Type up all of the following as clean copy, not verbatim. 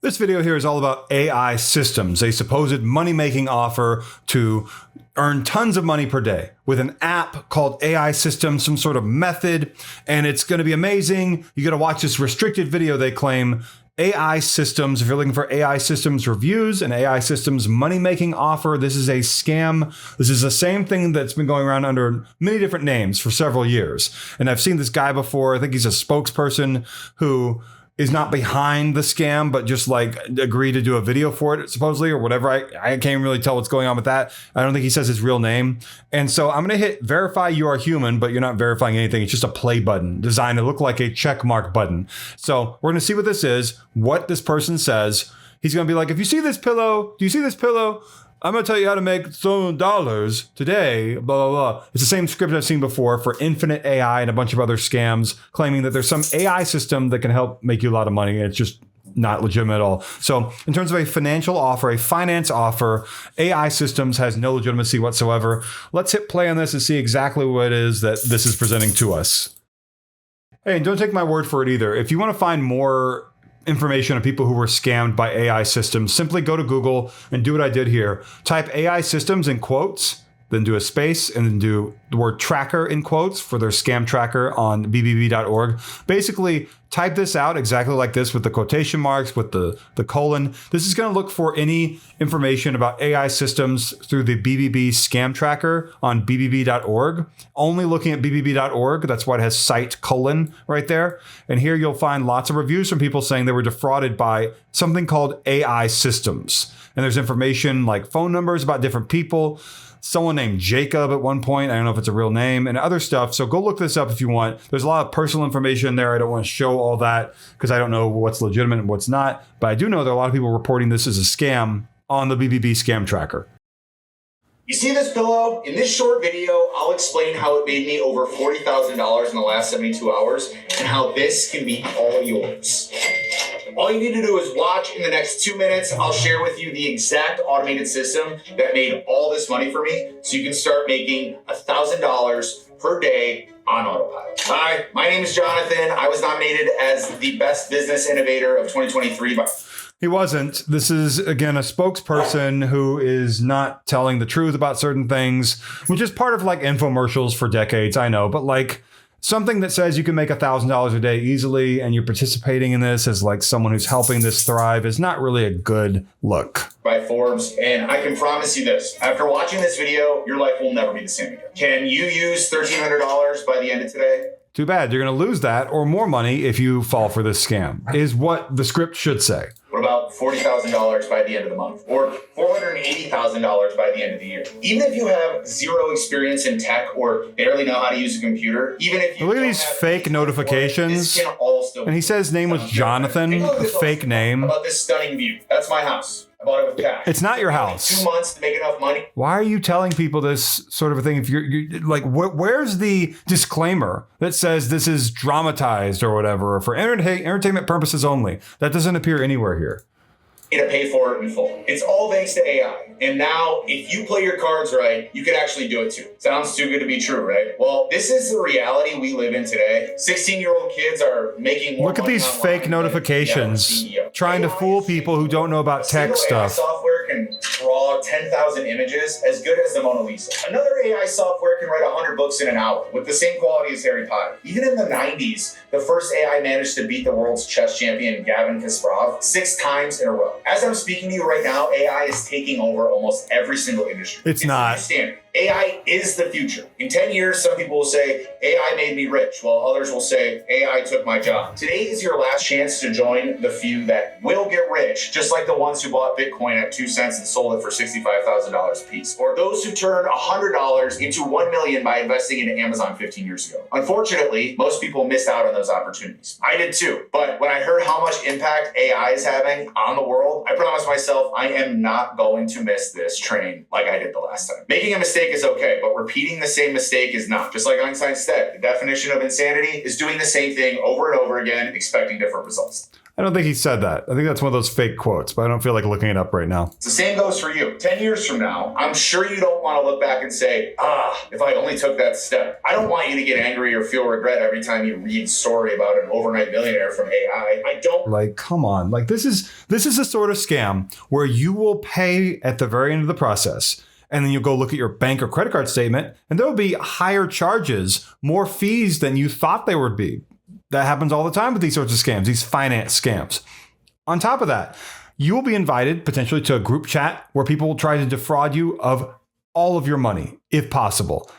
This video here is all about AI systems, a supposed money-making offer to earn tons of money per day with an app called AI Systems, some sort of method, and it's going to be amazing. You got to watch this restricted video, they claim. AI Systems, if you're looking for AI Systems reviews and AI Systems money-making offer, this is a scam. This is the same thing that's been going around under many different names for several years. And I've seen this guy before. I think he's a spokesperson who is not behind the scam, but just like agreed to do a video for it, supposedly, or whatever. I can't really tell what's going on with that. I don't think he says his real name. And so I'm going to hit verify you are human, but you're not verifying anything. It's just a play button designed to look like a check mark button. So we're going to see what this is, what this person says. He's going to be like, if you see this pillow, do you see this pillow? I'm going to tell you how to make some dollars today, blah, blah, blah. It's the same script I've seen before for Infinite AI and a bunch of other scams claiming that there's some AI system that can help make you a lot of money. And it's just not legitimate at all. So in terms of a financial offer, a finance offer, AI Systems has no legitimacy whatsoever. Let's hit play on this and see exactly what it is that this is presenting to us. Hey, and don't take my word for it either. If you want to find more information on people who were scammed by AI systems, simply go to Google and do what I did here. Type AI systems in quotes, then do a space, and then do the word tracker in quotes for their scam tracker on bbb.org. Basically, type this out exactly like this with the quotation marks, with the colon. This is going to look for any information about AI systems through the BBB scam tracker on bbb.org. Only looking at bbb.org, that's why it has cite colon right there. And here you'll find lots of reviews from people saying they were defrauded by something called AI systems. And there's information like phone numbers about different people. Someone named Jacob at one point. I don't know if it's a real name, and other stuff. So go look this up if you want. There's a lot of personal information there. I don't want to show all that because I don't know what's legitimate and what's not. But I do know there are a lot of people reporting this as a scam on the BBB scam tracker. You see this pillow? In this short video, I'll explain how it made me over $40,000 in the last 72 hours and how this can be all yours. All you need to do is watch. In the next 2 minutes, I'll share with you the exact automated system that made all this money for me so you can start making $1,000 per day on autopilot. Hi, my name is Jonathan. I was nominated as the best business innovator of 2023 by... He wasn't. This is, again, a spokesperson who is not telling the truth about certain things, which is part of like infomercials for decades, I know, but like something that says you can make $1,000 a day easily and you're participating in this as like someone who's helping this thrive is not really a good look. By Forbes, and I can promise you this, after watching this video, your life will never be the same again. Can you use $1,300 by the end of today? Too bad. You're going to lose that or more money if you fall for this scam, is what the script should say. What about $40,000 by the end of the month? Or $480,000 by the end of the year? Even if you have zero experience in tech or barely know how to use a computer, even if you look at these fake notifications, and he says his name was Jonathan, a fake name. About this stunning view. That's my house. I bought it with cash. It's not your house. 2 months to make enough money. Why are you telling people this sort of a thing? If you're like, where's the disclaimer that says this is dramatized or whatever, or for entertainment purposes only? That doesn't appear anywhere here. To pay for it in full. It's all thanks to AI. And now, if you play your cards right, you can actually do it too. Sounds too good to be true, right? Well, this is the reality we live in today. 16-year-old kids are making more. Look at these fake notifications trying to fool people who don't know about tech stuff. Software can draw 10,000 images as good as the Mona Lisa. Another AI software can write 100 books in an hour with the same quality as Harry Potter. Even in the 90s, the first AI managed to beat the world's chess champion Gavin Kasparov 6 times in a row. As I'm speaking to you right now, AI is taking over almost every single industry. It's not. Standard. AI is the future. In 10 years, some people will say, AI made me rich, while others will say, AI took my job. Today is your last chance to join the few that will get rich, just like the ones who bought Bitcoin at 2 cents and sold it for $65,000 a piece. Or those who turned $100 into $1 million by investing in Amazon 15 years ago. Unfortunately, most people missed out on those opportunities. I did too. But when I heard how much impact AI is having on the world, I promised myself I am not going to miss this train like I did the last time. Making a mistake is okay, but repeating the same mistake is not. Just like Einstein said, the definition of insanity is doing the same thing over and over again, expecting different results. I don't think he said that. I think that's one of those fake quotes, but I don't feel like looking it up right now. The same goes for you. 10 years from now, I'm sure you don't want to look back and say, if I only took that step. I don't want you to get angry or feel regret every time you read a story about an overnight millionaire from AI. I don't. Like, come on. Like, this is a sort of scam where you will pay at the very end of the process. And then you'll go look at your bank or credit card statement, and there will be higher charges, more fees than you thought there would be. That happens all the time with these sorts of scams, these finance scams. On top of that, you will be invited potentially to a group chat where people will try to defraud you of all of your money, if possible,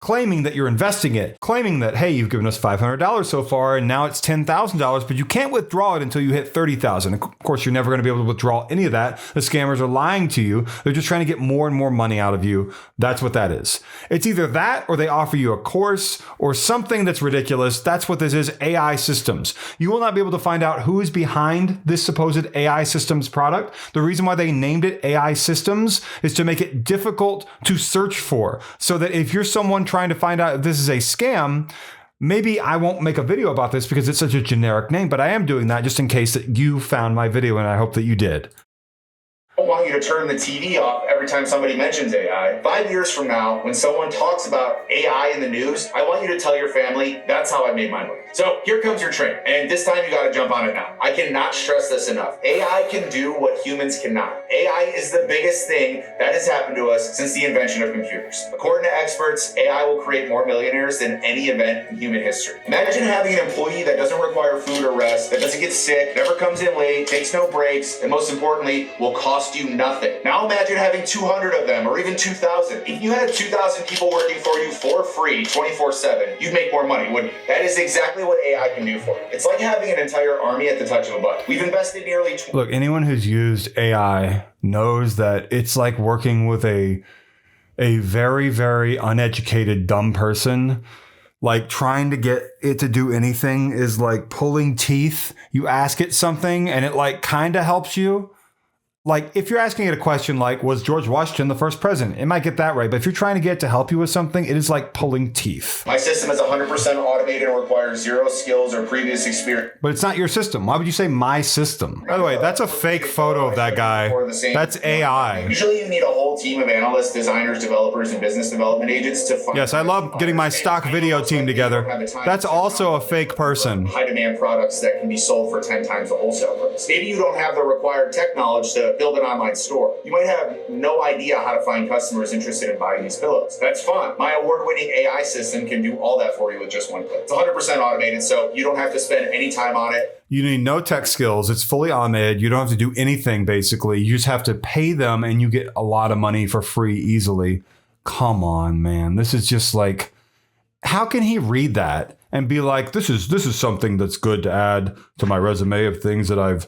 claiming that you're investing it, claiming that, hey, you've given us $500 so far and now it's $10,000, but you can't withdraw it until you hit $30,000. Of course, you're never going to be able to withdraw any of that. The scammers are lying to you. They're just trying to get more and more money out of you. That's what that is. It's either that or they offer you a course or something that's ridiculous. That's what this is, AI systems. You will not be able to find out who is behind this supposed AI systems product. The reason why they named it AI systems is to make it difficult to search for, so that if you're someone trying to find out if this is a scam, maybe I won't make a video about this because it's such a generic name, but I am doing that just in case that you found my video, and I hope that you did. I don't want you to turn the TV off every time somebody mentions AI. 5 years from now, when someone talks about AI in the news, I want you to tell your family, that's how I made my money. So here comes your train, and this time you got to jump on it now. I cannot stress this enough. AI can do what humans cannot. AI is the biggest thing that has happened to us since the invention of computers. According to experts, AI will create more millionaires than any event in human history. Imagine having an employee that doesn't require food or rest, that doesn't get sick, never comes in late, takes no breaks, and most importantly, will cost you nothing. Now imagine having 200 of them, or even 2,000. If you had 2,000 people working for you for free, 24/7, you'd make more money, wouldn't you? That is exactly what AI can do for you. It's like having an entire army at the touch of a button. We've invested nearly... Look, anyone who's used AI knows that it's like working with a very, very uneducated, dumb person. Like, trying to get it to do anything is like pulling teeth. You ask it something and it like kind of helps you. Like, if you're asking it a question like, was George Washington the first president? It might get that right. But if you're trying to get it to help you with something, it is like pulling teeth. My system is 100% automated and requires zero skills or previous experience. But it's not your system. Why would you say my system? By the way, that's a fake photo of that guy. That's AI. Usually you need a whole team of analysts, designers, developers, and business development agents to find... Yes, I love getting my stock video team together. That's also a fake person. High demand products that can be sold for 10 times the wholesale price. Maybe you don't have the required tech knowledge to build an online store. You might have no idea how to find customers interested in buying these pillows. That's fine. My award-winning AI system can do all that for you with just one click. It's 100% automated, so you don't have to spend any time on it. You need no tech skills. It's fully automated. You don't have to do anything, basically. You just have to pay them and you get a lot of money for free easily. Come on, man. This is just like, how can he read that and be like, this is something that's good to add to my resume of things that I've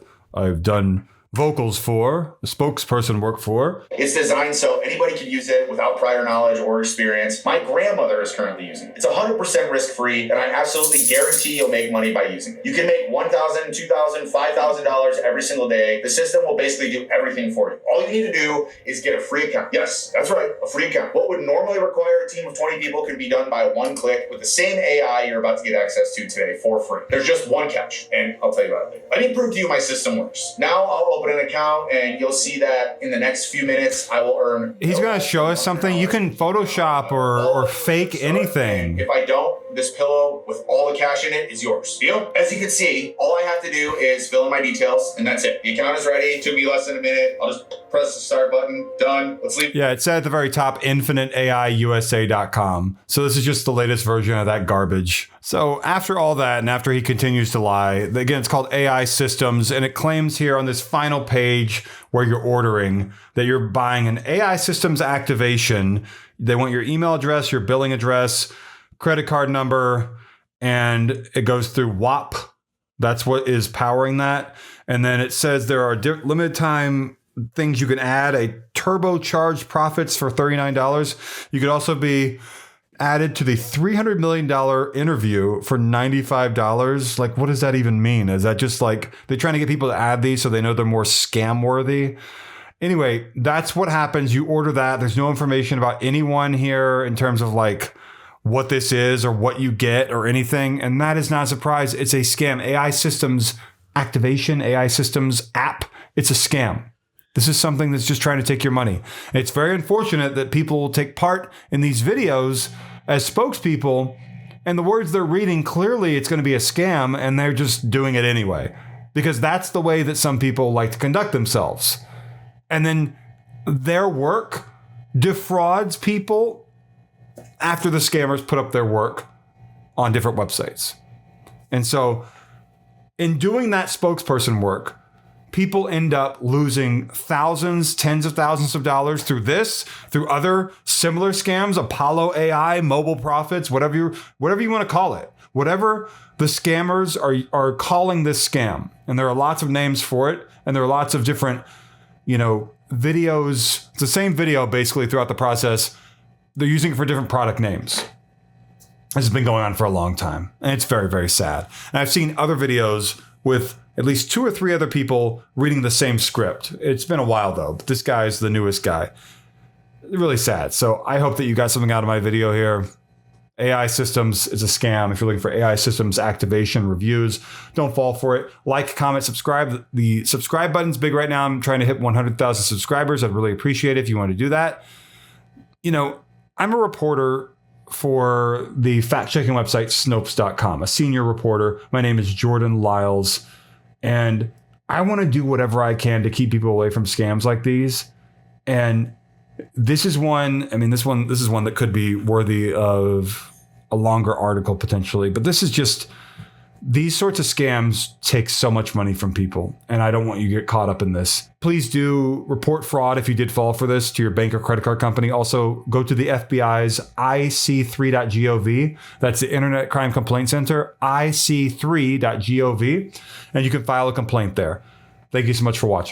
done vocals for, the spokesperson work for. It's designed so anybody can use it without prior knowledge or experience. My grandmother is currently using it. It's 100% risk-free, and I absolutely guarantee you'll make money by using it. You can make $1,000, $2,000, $5,000 every single day. The system will basically do everything for you. All you need to do is get a free account. Yes, that's right, a free account. What would normally require a team of 20 people can be done by one click with the same AI you're about to get access to today for free. There's just one catch, and I'll tell you about it later. Let me prove to you my system works. Now I'll open an account and you'll see that in the next few minutes I will earn... He's going to show us something. You can Photoshop or fake anything. If I don't, this pillow with all the cash in it is yours. Deal? As you can see, all I have to do is fill in my details and that's it. The account is ready. Took me less than a minute. I'll just press the start button. Done. Let's leave. Yeah, it said at the very top, infiniteaiusa.com. So this is just the latest version of that garbage. So after all that, and after he continues to lie, again, it's called AI Systems, and it claims here on this final page where you're ordering that you're buying an AI Systems activation. They want your email address, your billing address, credit card number, and it goes through WAP. That's what is powering that. And then it says there are limited time things you can add, a turbocharged profits for $39. You could also be added to the $300 million interview for $95. Like, what does that even mean? Is that just like they're trying to get people to add these so they know they're more scam worthy? Anyway, that's what happens. You order that. There's no information about anyone here in terms of like what this is or what you get or anything. And that is not a surprise. It's a scam. AI Systems activation AI systems app, it's a scam. This is something that's just trying to take your money. It's very unfortunate that people will take part in these videos as spokespeople, and the words they're reading, clearly it's going to be a scam, and they're just doing it anyway. Because that's the way that some people like to conduct themselves. And then their work defrauds people after the scammers put up their work on different websites. And so in doing that spokesperson work, people end up losing thousands, tens of thousands of dollars through this, through other similar scams, Apollo AI, mobile profits, whatever you want to call it, whatever the scammers are calling this scam. And there are lots of names for it. And there are lots of different, videos. It's the same video basically throughout the process. They're using it for different product names. This has been going on for a long time. And it's very, very sad. And I've seen other videos with at least 2 or 3 other people reading the same script. It's been a while though, but this guy's the newest guy. Really sad. So I hope that you got something out of my video here. AI systems is a scam. If you're looking for AI systems activation reviews, don't fall for it. Like, comment, subscribe. The subscribe button's big right now. I'm trying to hit 100,000 subscribers. I'd really appreciate it if you want to do that. I'm a reporter for the fact-checking website Snopes.com, a senior reporter. My name is Jordan Lyles, and I want to do whatever I can to keep people away from scams like these. And this is one, this is one that could be worthy of a longer article potentially, but this is just, these sorts of scams take so much money from people, and I don't want you to get caught up in this. Please do report fraud if you did fall for this to your bank or credit card company. Also, go to the FBI's IC3.gov. That's the Internet Crime Complaint Center, IC3.gov, and you can file a complaint there. Thank you so much for watching.